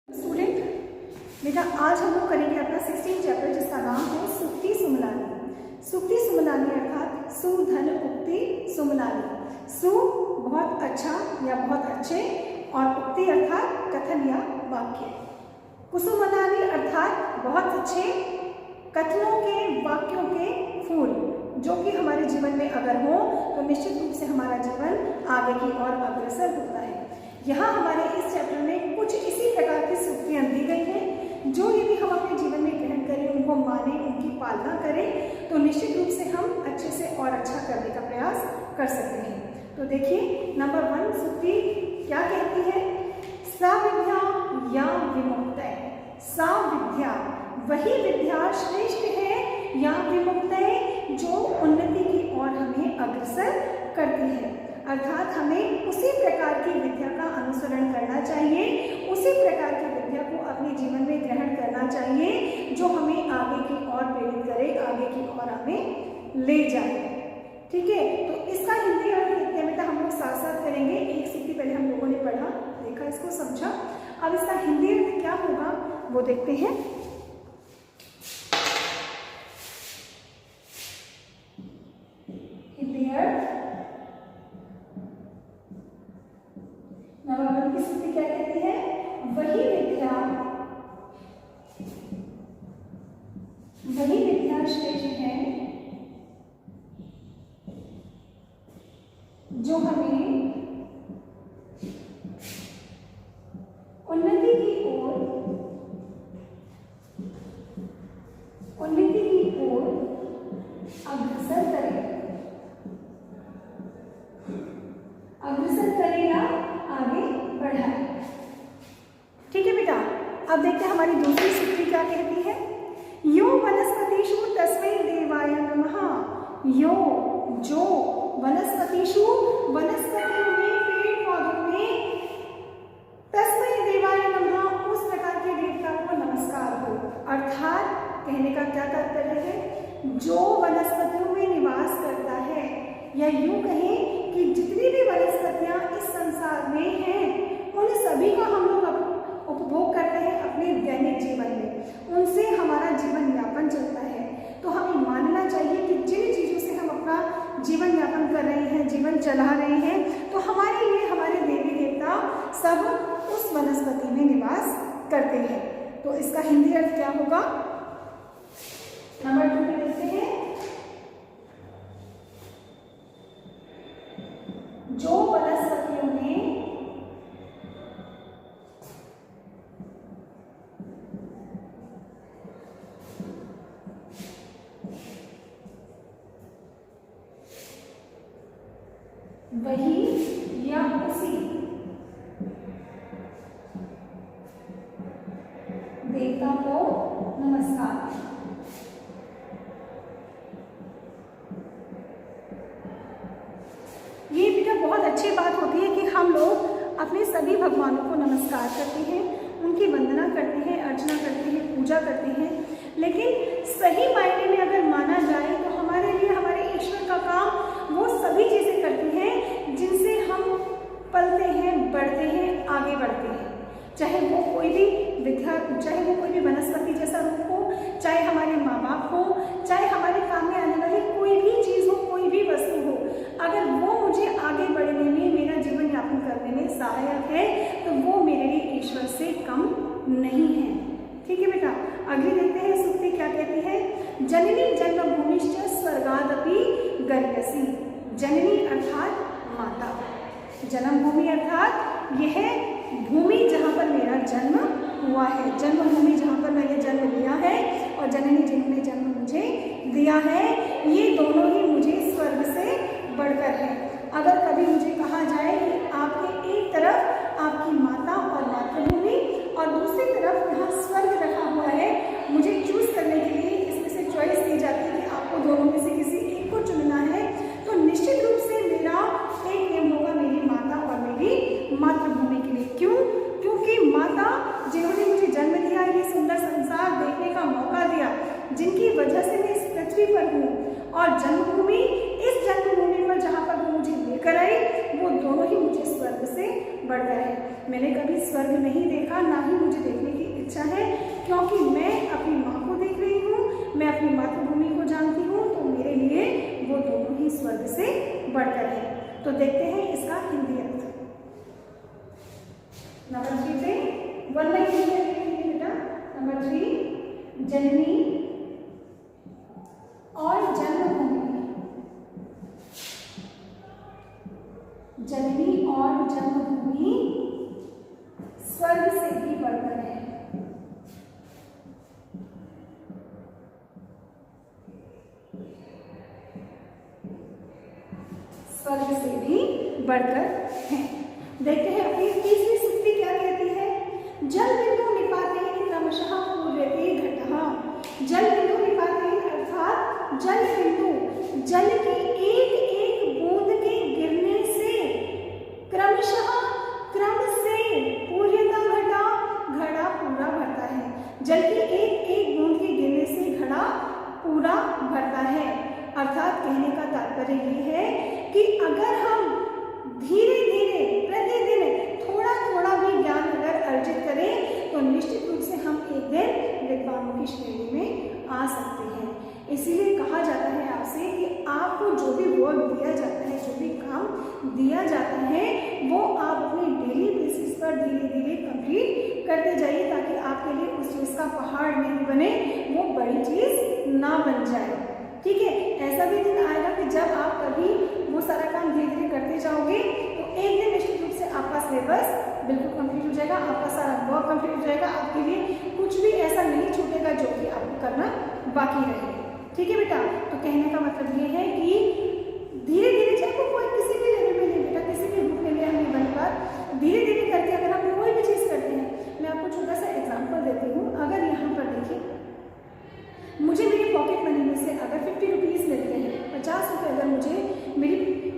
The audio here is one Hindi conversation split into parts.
स्टूडेंट बेटा, आज हम लोग करेंगे अपना 16 चैप्टर जिसका नाम है सूक्ति सुमनानी। सूक्ति सुमनानी अर्थात सुधन उक्ति सुमनानी। सु बहुत अच्छा या बहुत अच्छे और उक्ति अर्थात कथन या वाक्य। कुसुमनानी अर्थात बहुत अच्छे कथनों के वाक्यों के फूल जो कि हमारे जीवन में अगर हो तो निश्चित रूप से हमारा जीवन आगे की ओर अग्रसर होता है। यहाँ हमारे इस चैप्टर में कुछ इसी प्रकार की सूक्तियाँ दी गई हैं जो यदि हम अपने जीवन में ग्रहण करें, उनको माने, उनकी पालना करें तो निश्चित रूप से हम अच्छे से और अच्छा करने का प्रयास कर सकते हैं। तो देखिए, नंबर 1 सूक्ति क्या कहती है? सा विद्या या विमुक्तय। सा विद्या वही विद्या श्रेष्ठ है या विमुक्तय जो उन्नति की ओर हमें अग्रसर करती है। अर्थात हमें उसी प्रकार की विद्या का अनुसरण करना चाहिए, उसी प्रकार की विद्या को अपने जीवन में ग्रहण करना चाहिए जो हमें आगे की ओर प्रेरित करे, आगे की ओर हमें ले जाए। ठीक है, तो इसका हिंदी अर्थ देखते हैं बेटा, हम लोग साथ साथ करेंगे। एक सूक्ति पहले हम लोगों ने पढ़ा, देखा, इसको समझा। अब इसका हिंदी अर्थ क्या होगा वो देखते हैं। हिंदी अर्थ नंबर 1 की सूक्ति क्या कहती है? वही विद्या श्रेष्ठ है जो हमें उन्नति की ओर अग्रसर करेगा, आगे बढ़ाए। ठीक है बेटा, अब देखते हैं हमारी दूसरी सूक्ति क्या कहती है। यो वनस्पतिषु तस्मै देवाय नमः। यो जो वनस्पतिषु वनस्पतियों में, पेड़ पौधों में, तस्मै देवाय नमः उस प्रकार के देवता को नमस्कार हो। अर्थात कहने का क्या तात्पर्य है? जो वनस्पतियों में निवास करता है, या यूं कहें कि जितनी भी वनस्पतियां इस संसार में हैं उन सभी का हम लोग उपभोग करते हैं अपने दैनिक जीवन में, उनसे हमारा जीवन यापन चलता है। तो हमें मानना चाहिए कि जिन चीज़ों से हम अपना जीवन यापन कर रहे हैं, जीवन चला रहे हैं, तो हमारे लिए हमारे देवी देवता सब उस वनस्पति में निवास करते हैं। तो इसका हिंदी अर्थ क्या होगा? नंबर 2 में देखते हैं। जो वनस्पतियों में वही या उसी देवता को नमस्कार। ये बेटा बहुत अच्छी बात होती है कि हम लोग अपने सभी भगवानों को नमस्कार करते हैं, उनकी वंदना करते हैं, अर्चना करते हैं, पूजा करते हैं। लेकिन सही मायने में अगर माना जाए तो हमारे लिए हमारे ईश्वर का काम वो सभी चीज़ें करती हैं जिनसे हम पलते हैं, बढ़ते हैं, आगे बढ़ते हैं। चाहे वो कोई भी विद्या, चाहे वो कोई भी वनस्पति जैसा रूप हो, चाहे हमारे माँ बाप हो, चाहे हमारे काम में आने वाली कोई भी चीज़ हो, कोई भी वस्तु हो, अगर वो मुझे आगे बढ़ने में, मेरा जीवन यापन करने में सहायक है तो वो मेरे लिए ईश्वर से कम नहीं है। ठीक है बेटा, अगली देखते हैं सूक्ति क्या कहती है। जननी जन्मभूमिश्च स्वर्गादपि गर्यसी। जननी अर्थात माता, जन्मभूमि अर्थात यह भूमि जहाँ पर मेरा जन्म हुआ है, जन्मभूमि जहाँ पर मैंने जन्म लिया है, और जननी जिन्होंने जन्म मुझे दिया है, ये दोनों ही मुझे स्वर्ग से बढ़कर है। अगर कभी मुझे कहा जाए कि आपके एक तरफ आपकी माता और मातृभूमि और दूसरी तरफ यहाँ स्वर्ग रखा हुआ है, मुझे चूज करने के लिए इसमें से चॉइस दी जाती है कि आपको दोनों में से किसी एक को चुनना है, तो निश्चित रूप से मेरा एक नियम होगा मेरी माता और मेरी मातृभूमि के लिए। क्यों? क्योंकि माता जिन्होंने मुझे जन्म दिया, ये सुंदर संसार देखने का मौका दिया, जिनकी वजह से मैं इस पृथ्वी पर हूँ, और जन्मभूमि, इस जन्मभूमि पर जहाँ पर वो मुझे लेकर आई, वो दोनों ही मुझे स्वर्ग से बढ़कर है। मैंने कभी स्वर्ग नहीं देखा, ना ही मुझे देखने की इच्छा है, क्योंकि मैं अपनी माँ को देख रही हूँ, मैं अपनी मातृभूमि को जानती हूँ, तो मेरे लिए वो दोनों ही स्वर्ग से बढ़कर है। तो देखते हैं इसका हिंदी अर्थ। नंबर 3 पे वन लाइन हिंदी बेटा। नंबर 3, जननी और जन्मभूमि, जननी और जन्मभूमि स्वर्ग से भी बढ़कर है। स्वर्ग से भी बढ़कर है। देखते हैं अपनी तीसरी सूक्ति क्या कहती है। जल बिंदु निपातेन क्रमशः पूर्यते घटः। जल बिंदु निपातेन अर्थात जल बिंदु, जल की एक एक बूंद के गिरने से क्रमशः, क्रम से, पूर्यता घटा, घड़ा पूरा भरता है। जल की एक एक बूंद के गिरने से घड़ा पूरा भरता है। अर्थात कहने का तात्पर्य ये है कि अगर हम धीरे धीरे प्रतिदिन थोड़ा थोड़ा भी ज्ञान अगर अर्जित करें तो निश्चित रूप से हम एक दिन विद्वानों की श्रेणी में आ सकते हैं। इसीलिए कहा जाता है आपसे कि आपको जो भी वर्क दिया जाता है, जो भी काम दिया जाता है, वो आप अपने डेली बेसिस पर धीरे धीरे कंप्लीट करते जाइए, ताकि आपके लिए उस चीज़ का पहाड़ नहीं बने, वो बड़ी चीज़ ना बन जाए। ठीक है, ऐसा भी दिन आएगा कि जब आप कभी वो सारा काम धीरे धीरे करते जाओगे तो एक दिन निश्चित रूप से आपका सिलेबस बिल्कुल कंप्लीट हो जाएगा, आपका सारा वर्क कंप्लीट हो जाएगा, आपके लिए कुछ भी ऐसा नहीं छूटेगा जो कि आपको करना बाकी रहे। ठीक है बेटा, तो कहने का मतलब ये है कि धीरे धीरे, चाहे वो कोई किसी भी लेवल में नहीं बेटा, किसी भी बुक में ले हम नहीं बन पा, धीरे धीरे करके अगर हम कोई भी चीज़ करते हैं। मैं आपको छोटा सा एग्जाम्पल देती हूँ। अगर यहाँ पर देखिए, मुझे मेरी पॉकेट मनी में से अगर 50 रुपीज़ मिलते हैं, 50 रुपये अगर मुझे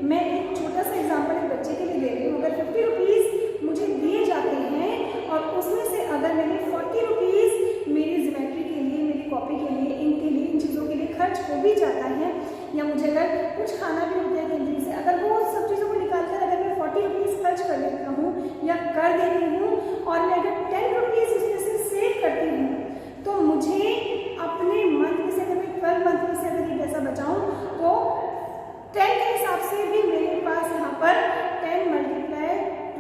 मैं एक छोटा सा एग्जाम्पल एक बच्चे के लिए दे रही हूँ, अगर 50 रुपीज़ मुझे दिए जाते हैं और उसमें से अगर मैंने 40 रुपीज़ मेरी ज्योमेट्री के लिए, मेरी कॉपी के लिए, इंक के लिए, इन चीज़ों के लिए खर्च हो भी जाता है, या मुझे अगर कुछ खाना भी होता है कैंटीन से, अगर वो सब चीज़ों को निकालकर अगर मैं 40 रुपीज़ खर्च कर देता हूँ या कर देती हूँ, और मैं अगर 10 रुपीज़ उसमें से सेव करती हूँ, तो मुझे अपने मंथ में से, अगर मैं 12 मंथ में से अगर ये पैसा बचाऊँ तो 10 के हिसाब से भी मेरे पास यहाँ पर 10 ×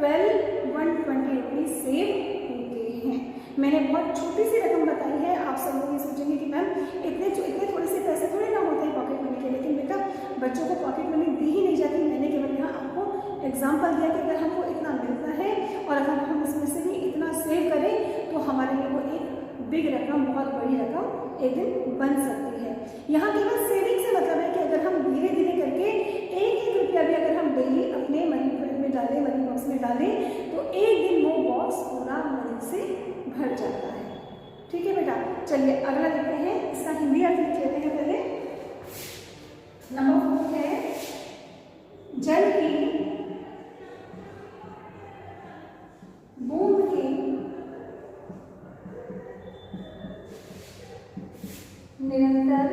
12 120 रुपीज़ सेव होते हैं। मैंने बहुत छोटी सी रकम बताई है। आप सब लोग ये सोचेंगे कि मैम इतने थोड़े से पैसे थोड़े ना होते हैं पॉकेट मनी के, लेकिन बेटा बच्चों को पॉकेट मनी दी ही नहीं जाती। मैंने केवल यहाँ आपको एग्जाम्पल दिया कि अगर हमको इतना मिलता है और अगर हम इसमें से भी इतना सेव करें तो हमारे लिए वो एक बिग रकम, बहुत बड़ी रकम एक दिन बन सकती है। यहाँ केवल सेविंग से मतलब है कि अगर हम धीरे धीरे करके एक एक रुपया भी अगर हम डेली अपने मनी में डालें, मनी बॉक्स में डालें, तो एक दिन वो बॉक्स पूरा मनी से भर जाता है। ठीक है बेटा, चलिए अगला देखते हैं, इसका हिंदी अर्थ लिख लेते हैं पहले। नंबर 4 है जल की बूंद के निरंतर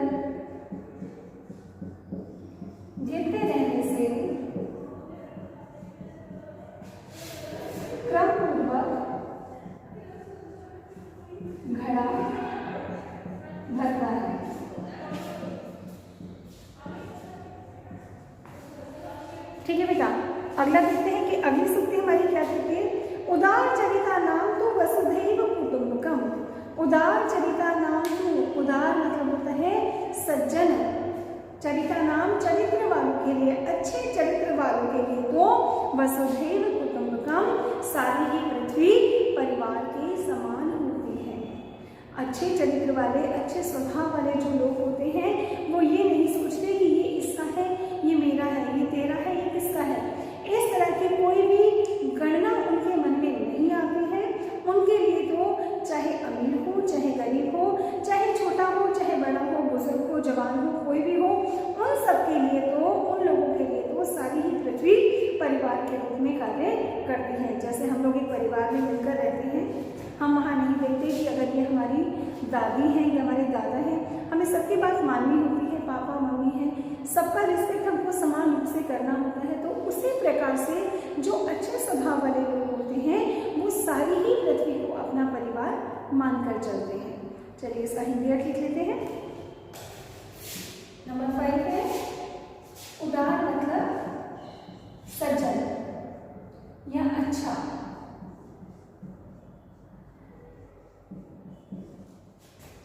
गिरते रहने से क्रमपूर्वक घड़ा भरता है। ठीक है बेटा, अगला देखते हैं कि अगली सूक्ति हमारी क्या कहती है। उदार चरिता नाम तो वसुधैव कुटुंबकम। उदार चरिता नाम तो, उदार मतलब होता है सज्जन, चरिता नाम चरित्र वालों के लिए, अच्छे चरित्र वालों के लिए, तो वसुधैव कुटुंबकम, सारी ही पृथ्वी परिवार के समान होती है। अच्छे चरित्र वाले, अच्छे स्वभाव वाले जो लोग होते हैं वो ये नहीं सोचते कि ये इसका है, ये मेरा है, ये तेरा है, ये किसका है। इस तरह की कोई भी गणना उनके मन में नहीं आती है। उनके लिए तो चाहे अमीर हो, चाहे गरीब हो, चाहे छोटा हो, चाहे बड़ा हो, बुजुर्ग हो, जवान हो, कोई भी हो, उन सब के लिए तो, उन लोगों के लिए तो सारी ही पृथ्वी परिवार के रूप में कार्य करती है। जैसे हम लोग एक परिवार में मिलकर रहते हैं, हम वहाँ नहीं देखते कि अगर ये हमारी दादी हैं या हमारे दादा हैं, हमें सबकी बात माननी होती है, पापा मम्मी हैं, सबका रिस्पेक्ट हमको समान रूप से करना होता है। तो उसी प्रकार से जो अच्छे स्वभाव वाले लोग होते हैं सारी ही पृथ्वी को अपना परिवार मानकर चलते हैं। चलिए इसका हिंदी अर्थ लिख लेते हैं। नंबर 5 है उदार मतलब सज्जन या अच्छा।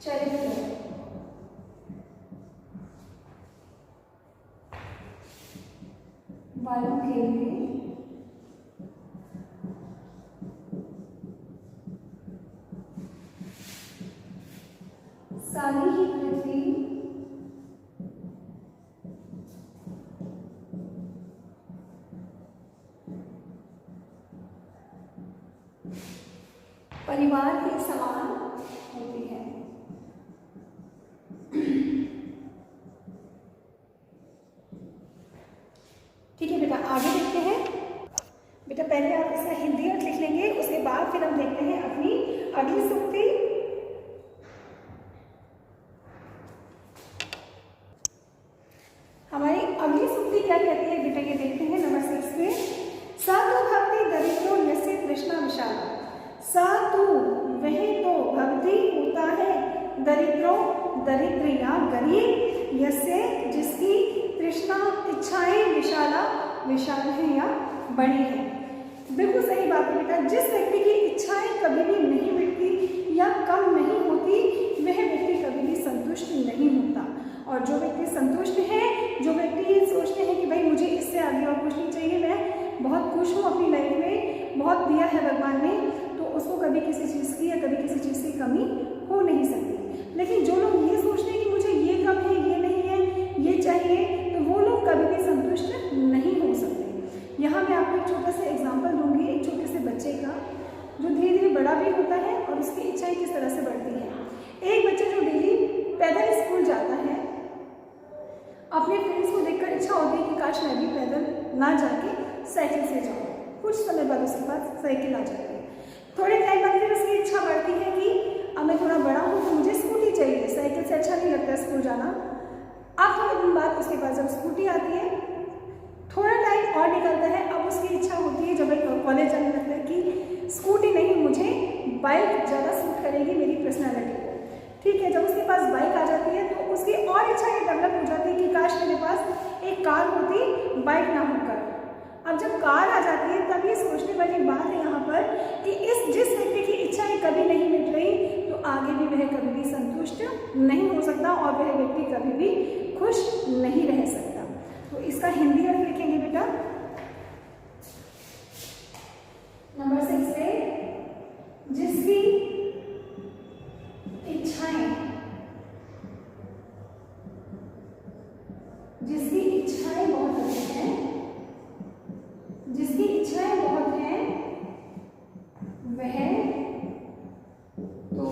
चरित्र, वालों के लिए सारी ही पृथ्वी परिवार के समान होती है। ठीक है बेटा, आगे देखते हैं। बेटा पहले आप इसका हिंदी अर्थ लिख लेंगे, उसके बाद फिर हम देखते हैं अपनी अगली सूक्ति। हमारी अगली सूक्ति क्या कहती है बेटा, ये देखते हैं। नंबर 6 में स तु भवति दरिद्रो यस्य तृष्णा विशाला। स तु वह तो भवति होता है, दरिद्रो दरिद्र या गरीब, यस्य जिसकी तृष्णा इच्छाएं विशाला विशाल है या बड़ी है। बिल्कुल सही बात है बेटा, जिस व्यक्ति की इच्छाएं कभी भी नहीं मिटती या कम नहीं होती वह व्यक्ति कभी भी संतुष्ट नहीं होता। और जो व्यक्ति संतुष्ट है, जो व्यक्ति ये सोचते हैं कि भाई मुझे इससे आगे और कुछ नहीं चाहिए, मैं बहुत खुश हूँ अपनी लाइफ में, बहुत दिया है भगवान ने, तो उसको कभी किसी चीज़ की या कभी किसी चीज़ की कमी हो नहीं सकती। लेकिन जो लोग ये सोचते हैं कि मुझे ये कम है, ये नहीं है, ये चाहिए, तो वो लोग कभी भी संतुष्ट नहीं हो सकते। यहाँ मैं आपको एक छोटा सा एग्जाम्पल दूंगी, एक छोटे से बच्चे का जो धीरे धीरे बड़ा भी होता है और उसकी इच्छाएं किस तरह से बढ़ती है। एक बच्चा जो डेली पैदल स्कूल जाता है, अपने फ्रेंड्स को देखकर इच्छा होती है कि काश मैं भी पैदल ना जाके साइकिल से जाऊँ। कुछ समय बाद उसके पास साइकिल आ जाती है। थोड़े टाइम बाद फिर उसकी इच्छा बढ़ती है कि अब मैं थोड़ा बड़ा हूँ तो मुझे स्कूटी चाहिए, साइकिल से अच्छा नहीं लगता स्कूल जाना। अब थोड़े दिन बाद उसके पास जब स्कूटी आती है, थोड़ा टाइम और निकलता है, अब उसकी इच्छा होती है जब कॉलेज जाने लगता है कि स्कूटी नहीं, मुझे बाइक ज़्यादा सूट करेगी मेरी पर्सनैलिटी को। ठीक है, जब उसके पास बाइक आ जाती है तो उसकी और इच्छा ये डेवलप हो जाती है कि काश मेरे पास एक कार होती, बाइक ना होकर। अब जब कार आ जाती है तब ये सोचने वाली बात है यहाँ पर कि जिस व्यक्ति की इच्छाएं कभी नहीं मिट रही तो आगे भी वह कभी भी संतुष्ट नहीं हो सकता और वह व्यक्ति कभी भी खुश नहीं रह सकता। तो इसका हिंदी अर्थ लिखेंगे बेटा। नंबर 6 पे जिसकी इच्छाएं बहुत अधिक हैं, जिसकी इच्छाएं बहुत हैं वह तो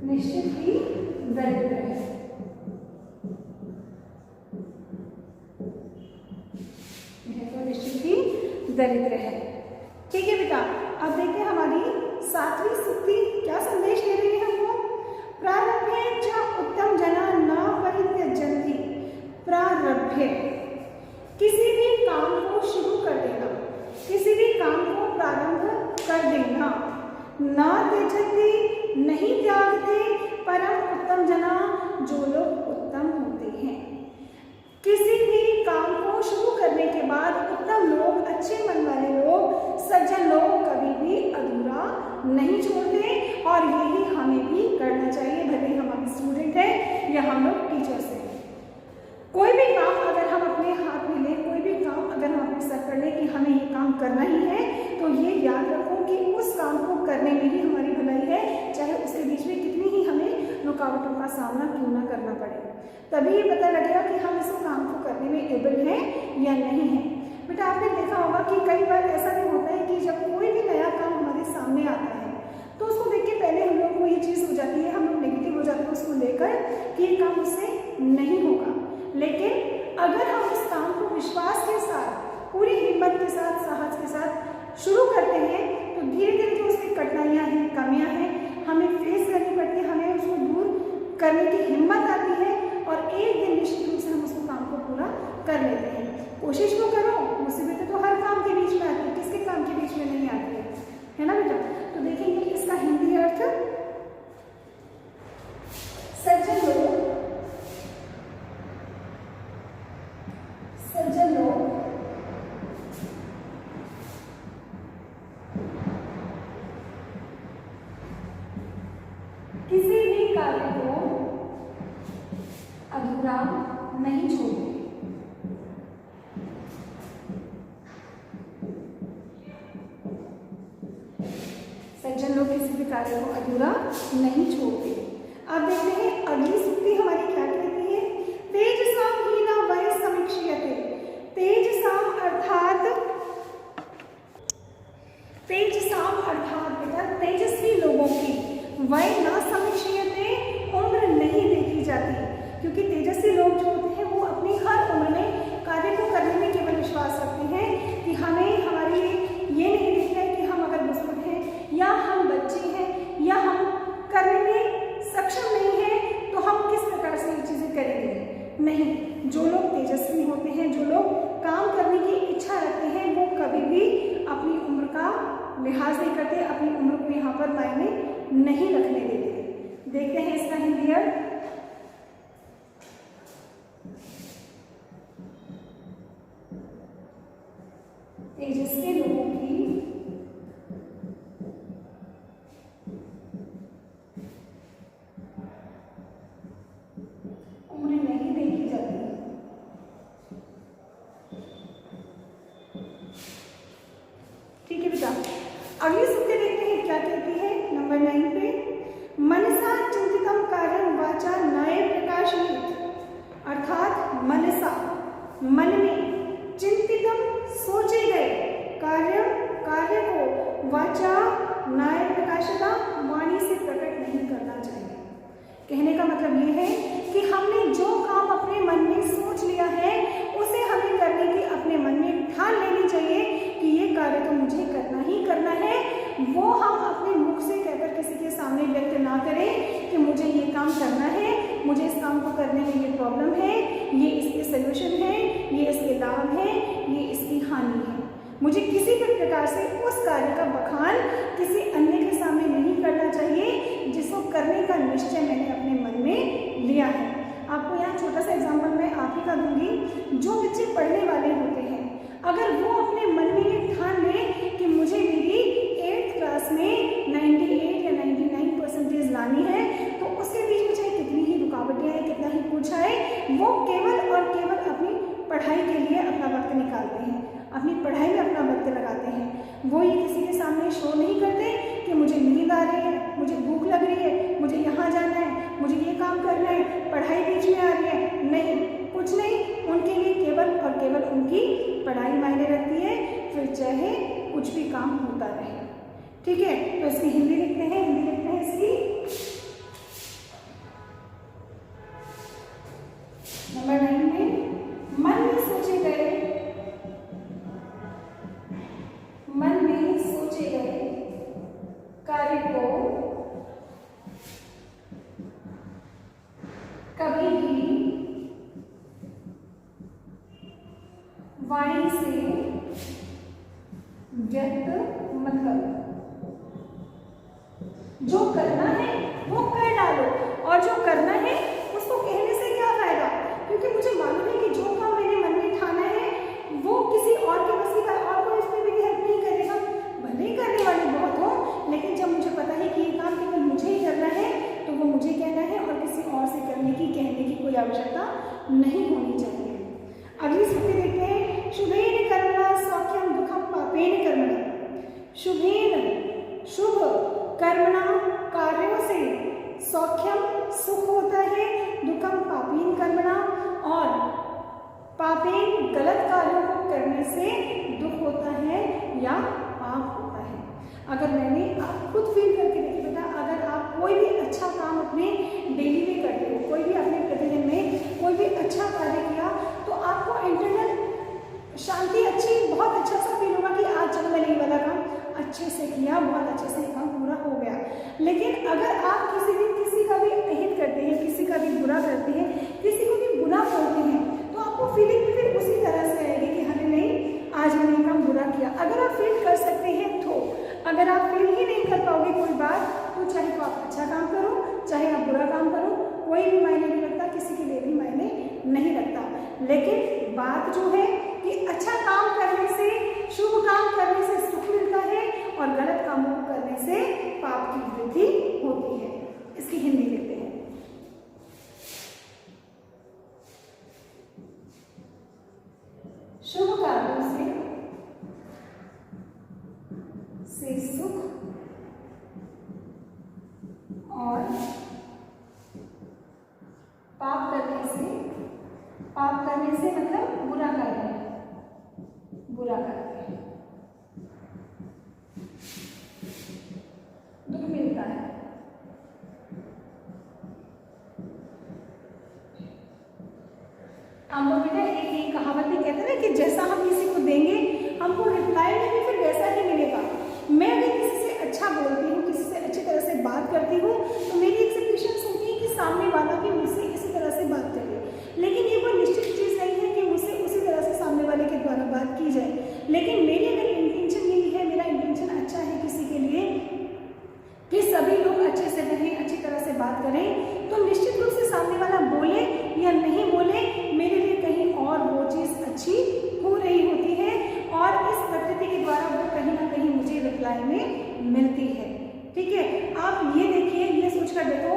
निश्चित ही दरिद्र है। यह तो निश्चित ही दरिद्र है। ठीक है बेटा, अब देखते हैं हमारी 7वीं सूक्ति क्या संदेश दे रही है हमको। प्रारभ्य च उत्तम जना न परित्यजन्ति। प्रारभ्य किसी भी काम को शुरू कर देना, किसी भी काम को प्रारंभ कर देना। न त्यजन्ति नहीं त्यागते, परम उत्तम जना जो लोग उत्तम होते हैं। किसी भी काम को शुरू करने के बाद उत्तम लोग, अच्छे मन वाले लोग, सज्जन लोग कभी भी अधूरा नहीं छोड़ते और यही हमें भी करना चाहिए, भले हम अभी स्टूडेंट हैं या हम लोग टीचर्स हैं। कोई भी काम अगर हम अपने हाथ में लें, कोई भी काम अगर हम अपने सर कर लें कि हमें ये काम करना ही है, तो ये याद रखो कि उस काम को करने में ही हमारी भलाई है, चाहे उसके बीच में कितनी ही हमें रुकावटों का सामना क्यों ना करना पड़े। तभी ये पता लगेगा कि हम इस काम को करने में एबल हैं या नहीं है। बेटा आपने देखा होगा कि कई बार ऐसा भी होता है कि जब कोई भी नया काम हमारे सामने आता है तो उसको देख के पहले हम लोग को ये चीज़ हो जाती है, हम लोग नेगेटिव हो जाते हैं उसको लेकर कि ये काम उससे नहीं होगा। लेकिन अगर हम उस काम को विश्वास के साथ, पूरी हिम्मत के साथ, साहस के साथ शुरू करते हैं तो धीरे धीरे जो उसकी कठिनाइयाँ हैं, कमियाँ हैं, हमें फेस करनी पड़ती है, हमें उसको दूर करने की हिम्मत आती है और एक दिन निश्चित रूप से हम उसको काम को पूरा कर लेते हैं। कोशिश तो करो, मुसीबतें तो हर काम के बीच में आती है, किसके काम के बीच में नहीं आती है ना बेटा। तो देखेंगे इसका हिंदी अर्थ, सज्जन लोग, सज्जन लोग किसी भी कार्य को अधूरा नहीं छोड़ते। सज्जन लोग किसी भी कार्य को अधूरा नहीं छोड़ते। अब देखते हैं अगली सूक्ति हमारी क्या कहती है। तेजसाम हीना वय समीक्ष्यते। तेजसाम अर्थात बेटा तेजस्वी लोगों की वय न समीक्ष्यते, उम्र नहीं देखी जाती, क्योंकि तेजस्वी लोग जो होते हैं वो अपनी हर उम्र में कार्य को करने में केवल विश्वास रखते हैं कि हमें हमारी ये नहीं दिखता है कि हम अगर बुजुर्ग हैं या हम बच्चे हैं या हम करने में सक्षम नहीं हैं तो हम किस प्रकार से ये चीज़ें करेंगे। नहीं, जो लोग तेजस्वी होते हैं, जो लोग काम करने की इच्छा रखते हैं, वो कभी भी अपनी उम्र का लिहाज नहीं करते, अपनी उम्र को यहाँ पर मायने नहीं रखने देते। देखते हैं इसका हिंदी अर्थ। तेजस्वी लोगों की उम्र नहीं देखी जाती। ठीक है बेटा, अगली सूक्ति देखते हैं क्या कहती है नंबर 9 पे। मनसा चिंतितम कार्यं वाचा नये प्रकाशयेत्। अर्थात मनसा, मन में, चिंतितम सोचे गए, कार्य को वाचा नये प्रकाशता, वाणी से प्रकट नहीं करना चाहिए। कहने का मतलब ये है कि हमने जो काम अपने मन में सोच लिया है उसे हमें करने की अपने मन में ठान लेनी चाहिए कि ये कार्य तो मुझे करना ही करना है। वो हम अपने मुख से कहकर किसी के सामने व्यक्त ना करें कि मुझे ये काम करना है, मुझे इस काम को करने में ये प्रॉब्लम है, ये इसके सोल्यूशन है, ये इसके लाभ है, ये इसकी हानि है। मुझे किसी भी प्रकार से उस कार्य का बखान किसी अन्य के सामने नहीं करना चाहिए जिसको करने का निश्चय मैंने अपने मन में लिया है। आपको यहाँ छोटा सा एग्जाम्पल मैं आप ही का दूंगी। जो बच्चे पढ़ने वाले होते हैं, अगर वो अपने मन में ये ठान लें कि मुझे मेरी 8th क्लास में 98 या 99% लानी है, तो उसके बीच में चाहे कितनी ही रुकावटें आए, कितना ही कुछ आए, वो केवल और केवल अपनी पढ़ाई के लिए अपना वक्त निकालते हैं, अपनी पढ़ाई में अपना वक्त लगाते हैं। वो ये किसी के सामने शो नहीं करते कि मुझे नींद आ रही है, मुझे भूख लग रही है, मुझे यहाँ जाना है, मुझे ये काम करना है, पढ़ाई बीच में आ रही है। नहीं, कुछ नहीं, उनके लिए केवल और केवल उनकी पढ़ाई मायने रखती है, फिर चाहे कुछ भी काम होता रहे। ठीक है, तो इसकी हिंदी लिखते हैं। हिंदी लिखते हैं इसकी नंबर 9 में। मन में सोचे गए कार्य को कभी भी वाणी से व्यक्त मत करो। जो करना है वो कर डालो, और जो करना है उसको कहने से क्या फायदा, क्योंकि मुझे मालूम है कि जो काम मैंने मन में ठाना है वो किसी और के बस की और कोई इसमें मेरी हेल्प नहीं करेगा। भले ही करने वाले बहुत हो, लेकिन जब मुझे पता है कि ये काम केवल मुझे ही करना है तो वो मुझे कहना है और किसी और से कहने की कोई आवश्यकता नहीं होनी चाहिए। अगली सूक्ति देखते हैं। शुभेन कर्मणा सौख्यम दुखम पापेन कर्मणा। शुभेन शुभ कर्मणा कार्यों से सौख्यम सुख होता है, दुखम पापीन कर्मणा और पापेन गलत कार्यों को करने से दुख होता है या पाप होता है। अगर मैंने आप खुद फील करके देखिए बेटा, अगर आप कोई भी अच्छा काम अपने डेली में करते हो, कोई भी अपने प्रतिदिन में कोई भी अच्छा कार्य किया, तो आपको इंटरनल शांति अच्छी, बहुत अच्छा सा फील होगा कि आज चलो मैंने ये वाला काम अच्छे से किया, बहुत अच्छे से काम पूरा हो गया। लेकिन अगर आप किसी का भी अहित करते हैं, किसी का भी बुरा करते हैं, किसी को भी बुरा बोलते हैं, तो आपको फील अच्छा काम करो चाहे आप बुरा काम करो, कोई भी मायने नहीं रखता, किसी के लिए भी मायने नहीं रखता। लेकिन बात जो है कि अच्छा काम करने से, शुभ काम करने से सुख मिलता है और गलत कामों को करने से पाप की वृद्धि होती है। इसकी हिंदी लेते हैं। शुभ कार्यों से सुख और पाप करने से मतलब बुरा करते हैं, दुख मिलता है। हम लोग बेटा एक कहावत भी कहते हैं ना कि जैसा हम किसी को देंगे हमको रिप्लाई में भी फिर वैसा ही मिलेगा। मैं अगर किसी से अच्छा बोलती हूँ, किसी से अच्छी तरह से बात करती हूँ, तो मेरी एक्सपेक्टेशंस होती है कि सामने वाला भी मुझसे इसी तरह से बात करे। लेकिन ये कोई निश्चित चीज़ नहीं है कि मुझसे उसी तरह से सामने वाले के द्वारा बात की जाए। लेकिन मेरी अगर इंटेंशन यही है, मेरा इंटेंशन अच्छा है किसी के लिए कि सभी लोग अच्छे से रहें, अच्छी तरह से बात करें, तो निश्चित रूप से सामने वाला बोले या नहीं बोले, मेरे लिए कहीं और वो चीज़ अच्छी हो रही होती है और इस प्रकृति के द्वारा वो कहीं ना कहीं मुझे रिप्लाई में मिलती है। ठीक है, आप ये देखिए, ये सोचकर देखो,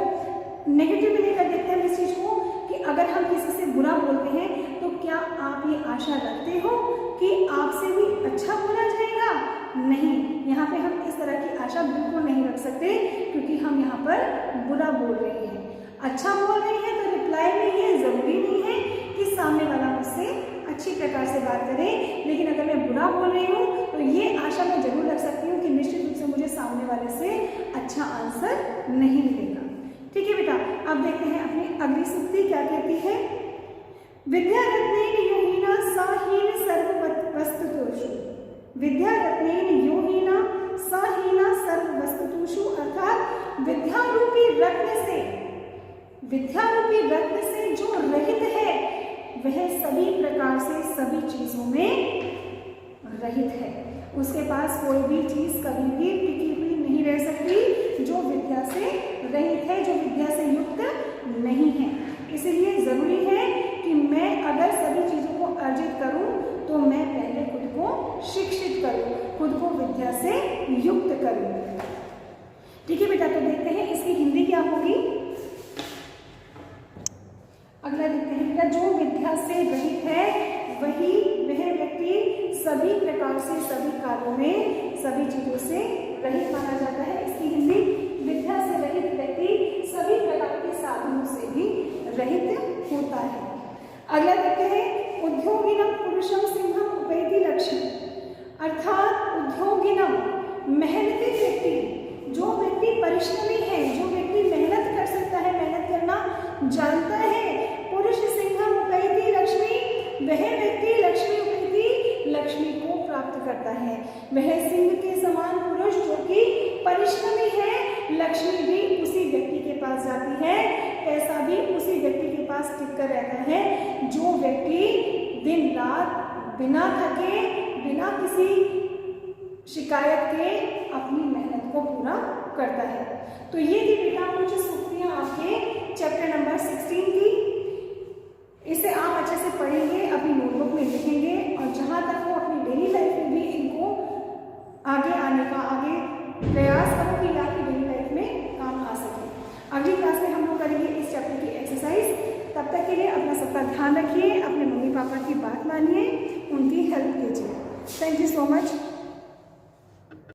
नेगेटिव में लेकर देखते हैं इस चीज़ को कि अगर हम किसी से बुरा बोलते हैं तो क्या आप ये आशा रखते हो कि आपसे भी अच्छा बोला जाएगा? नहीं, यहाँ पे हम इस तरह की आशा बिल्कुल नहीं रख सकते, क्योंकि हम यहाँ पर बुरा बोल रहे हैं। अच्छा बोल रहे हैं तो रिप्लाई में ये ज़रूरी नहीं है कि सामने वाला मुझसे अच्छी प्रकार से बात करे, लेकिन अगर मैं बुरा बोल रही हूँ तो ये आशा मैं जरूर रख सकती हूँ कि निश्चित रूप से मुझे सामने वाले से अच्छा आंसर नहीं मिलेगा। ठीक है बेटा, अब देखते हैं अपनी अगली सूक्ति क्या कहती है। विद्या रत्नेन योहिना साहीन सर्ववस्तुषु, विद्या रत्नेन योहिना साहीना सर्ववस्तुषु, अर्थात विद्या रूपी रत्न से जो रहित है वह सभी प्रकार से सभी चीजों में रहित है। उसके पास कोई भी चीज कभी भी टिकी हुई नहीं रह सकती जो विद्या से रहित है, जो विद्या से युक्त नहीं है। इसलिए जरूरी है कि मैं अगर सभी चीजों को अर्जित करूं तो मैं पहले खुद को शिक्षित करूं, खुद को विद्या से युक्त करूं। ठीक है बेटा, तो देखते हैं इसकी हिंदी क्या होगी। अगला देखते हैं बेटा, जो विद्या से रहित है वह व्यक्ति सभी प्रकार से सभी कार्यों में सभी चीजों से रहित माना जाता है। इसकी हिंदी, विद्या से रहित व्यक्ति सभी प्रकार के साधनों से भी रहित होता है। अगला देखते हैं, उद्योगिनम पुरुषम सिंहम उपैति लक्ष्मी, अर्थात उद्योगिनम मेहनती व्यक्ति, जो व्यक्ति परिश्रमी है, जो व्यक्ति मेहनत कर सकता है, मेहनत करना जानता है, पुरुष सिंहम उपैति लक्ष्मी, वह व्यक्ति लक्ष्मी को प्राप्त करता है। वह सिंह के समान पुरुष जो कि परिश्रमी है, लक्ष्मी भी उसी व्यक्ति के पास जाती है, पैसा भी उसी व्यक्ति के पास टिक कर रहता है जो व्यक्ति दिन रात बिना थके, बिना किसी शिकायत के अपनी मेहनत को पूरा करता है। तो ये थी बेटा कुछ सूक्तियां आपके चैप्टर नंबर 16 की। इसे आप अच्छे से पढ़ेंगे, अपनी नोटबुक में लिखेंगे और जहाँ तक वो अपनी डेली लाइफ में भी इनको आगे आने का प्रयास करो कि आपकी डेली लाइफ में काम आ सके। अगली क्लास में हम लोग करेंगे इस चैप्टर की एक्सरसाइज। तब तक के लिए अपना सबका ध्यान रखिए, अपने मम्मी पापा की बात मानिए, उनकी हेल्प कीजिए। Thank you so much.